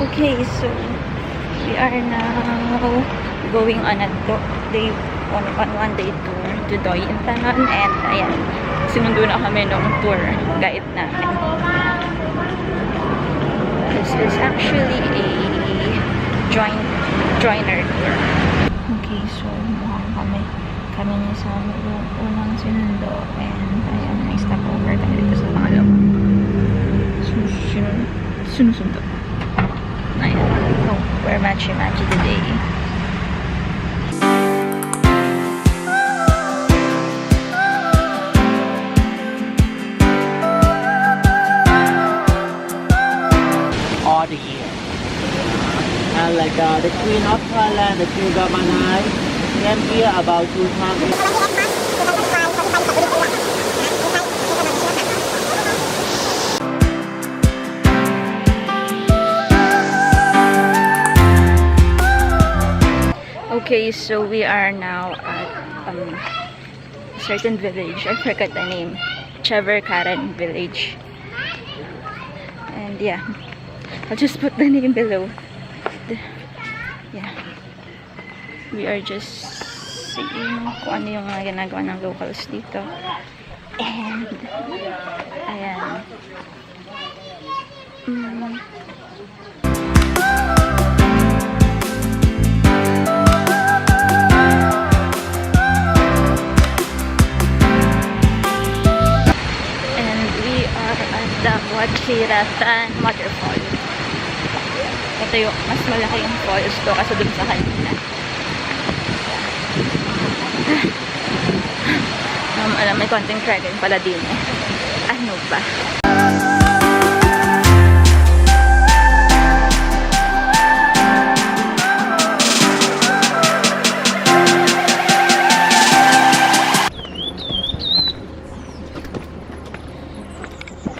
Okay, so we are now going on a one-day tour to Doi Inthanon, and ayan, sinundo na kami ng tour guide namin. This is actually a joiner tour. Okay, so mukhang kami niya sa unang sinundo, and ayan, may stopover tayo dito sa pangalawa. Sinusundo. Ayan. Oh, we're matchy-matchy today. All the year. And like the Queen of Thailand, the Queen Gamanai, came here about 2,000. Okay, so we are now at a certain village. I forgot the name. Karen village. And yeah, I'll just put the name below. Yeah. We are just seeing kung ano yung mga ginagawa ng locals dito. And ayan. Hiratan waterfall. Ito yung mas malaki yung falls to kasi dun sa kanina. Alam, may konting dragon pala din eh. Ano ba?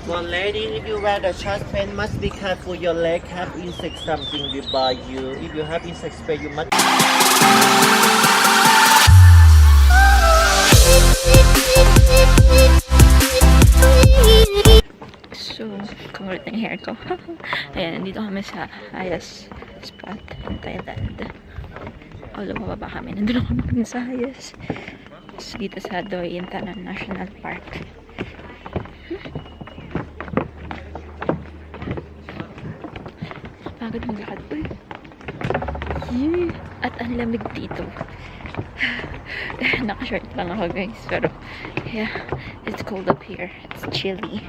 Well, ladies, if you wear the chest pen, must be careful. Your leg have insect something will bite you. If you have insect spray, you must. So, kumulit ng hair ko. Ayan, nandito kami sa highest spot in Thailand. Although, mababa kami. Nandun kami sa highest. So, dito sa Doi Inthanon National Park. Pagod maglakad. Uy! At ang lamig dito. Naka-short lang ako, guys. Pero, yeah, it's cold up here. It's chilly.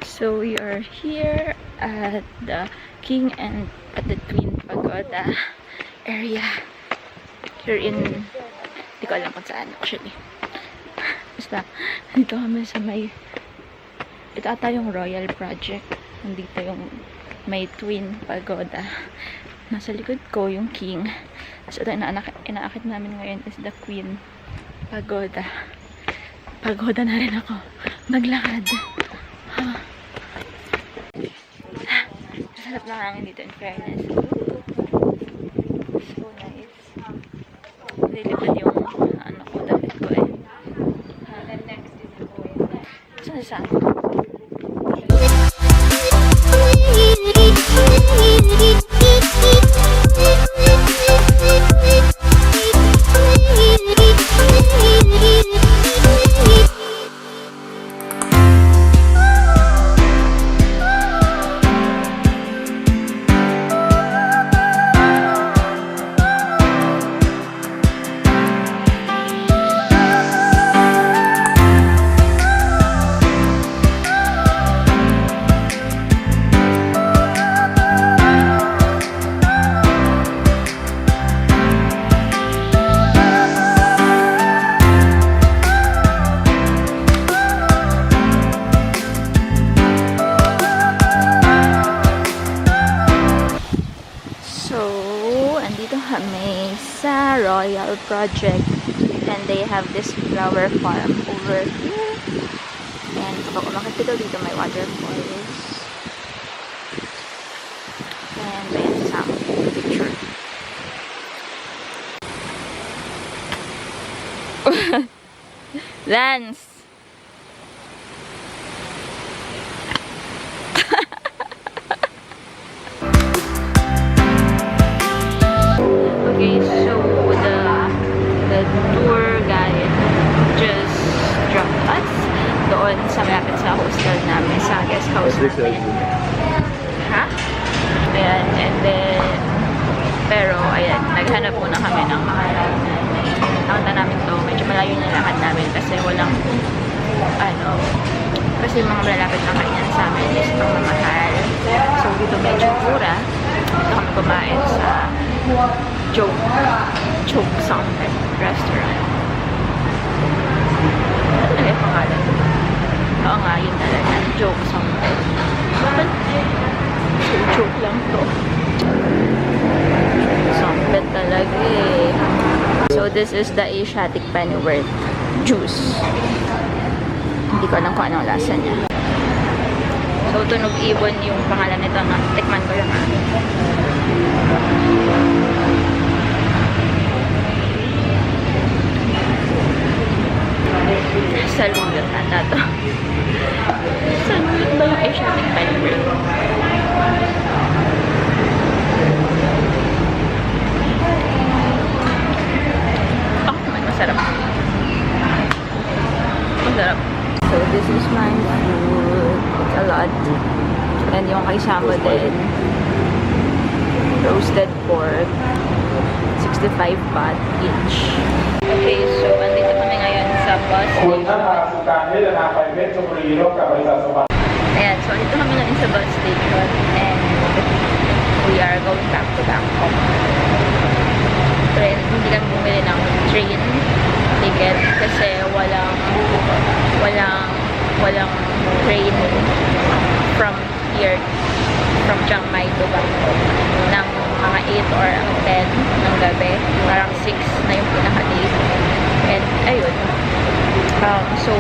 So, we are here at the King and at the Twin Pagoda area here in, hindi ko alam kung saan actually. Basta dito kami sa may, ito ata yung Royal Project. Nandito yung may Twin Pagoda. Nasa likod ko yung King. So ito inaakit namin ngayon is the Queen Pagoda. Pagoda na rin ako maglakad. Masarap na hangin dito in fairness. So nice. Nilipad yung ano ko, damit ko eh. Saan saan? Kami sa Royal Project, and they have this flower farm over here. And kapag umakit dito, may waterfalls. And ayan, some picture. Lance! Okay, so the tour guide just dropped us doon sa malapit sa hostel namin, sa guest house namin. Ha? Ayan, and then pero ayan, naghanap muna kami ng mahal. Nakita namin to, medyo malayo na lakad namin kasi walang kasi mga malalapit na kainan sa amin is ang mamahal. So dito medyo mura. Dito kami kumain sa Choke Something Restaurant. Ano na yung pangalan? Oo nga, yun talaga. Choke Something. So, joke lang to. Something talaga eh. So this is the Asiatic Pennyworth juice. Hindi ko alam kung anong lasa niya. So tunog ibon yung pangalan nito na tikman ko lang. Salulot ata to. Salulot ba yung Asiatic Pennyworth? Masarap. Masarap. So, this is my food. It's a lot. And yung kasama din, roasted pork, 65 baht each. Okay, so, andito kami ngayon sa bus station. Ayan, so, andito kami ngayon sa bus station and we are going back to Bangkok. Pero hindi kami bumili ng train ticket kasi walang train from here, from Chiangmai to Bangkok ng mga 8 or 10 ng gabi. Parang 6 na yung pinaka-late. And ayun. So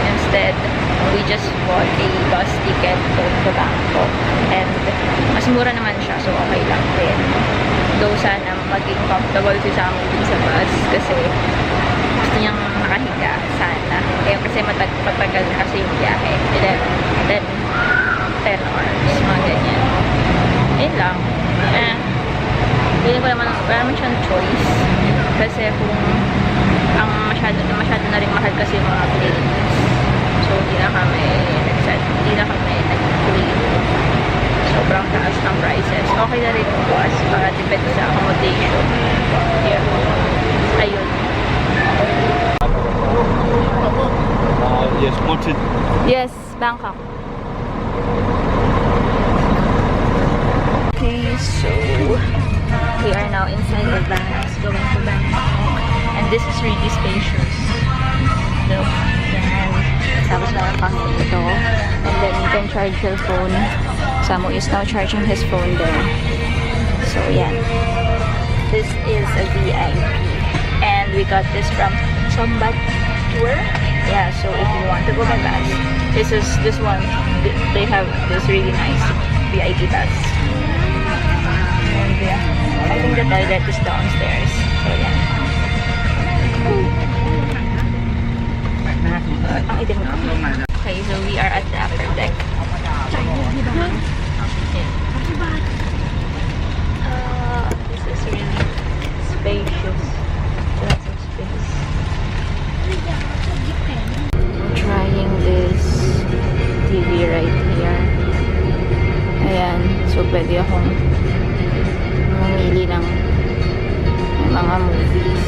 instead, we just bought a bus ticket to Bangkok. And mas mura naman siya, so okay lang din. Though sana maging comfortable si Samu sa bus kasi gusto niyang nakahiga sana. Eh, kasi matagal na kasi yung biyahe. 10 hours, mga ganyan. Ayun lang. Hindi ko naman siyang choice. Kasi kung ang masyado na rin mahal kasi yung mga planes. So, hindi na kami nag-claim. Sobrang taas ng prices. Okay na rin po as para depende sa accommodation. Yeah. Ayun. Yes, wanted. Yes, Bangkok. Okay, so we are now inside the bus going to Bangkok. And this is really spacious. Look, yan. Tapos meron pang ito. And then you can charge your phone. Samu is now charging his phone there. So, yeah. This is a VIP. And we got this from Sombat Tour. Yeah, so if you want to go by bus, this one, they have this really nice VIP bus. And yeah, I think the toilet is downstairs. So, yeah. Okay, so we are at the upper deck. This is really spacious. Lots of space. I'm trying this TV right here. Ayan, so pwede akong mamili ng mga movies.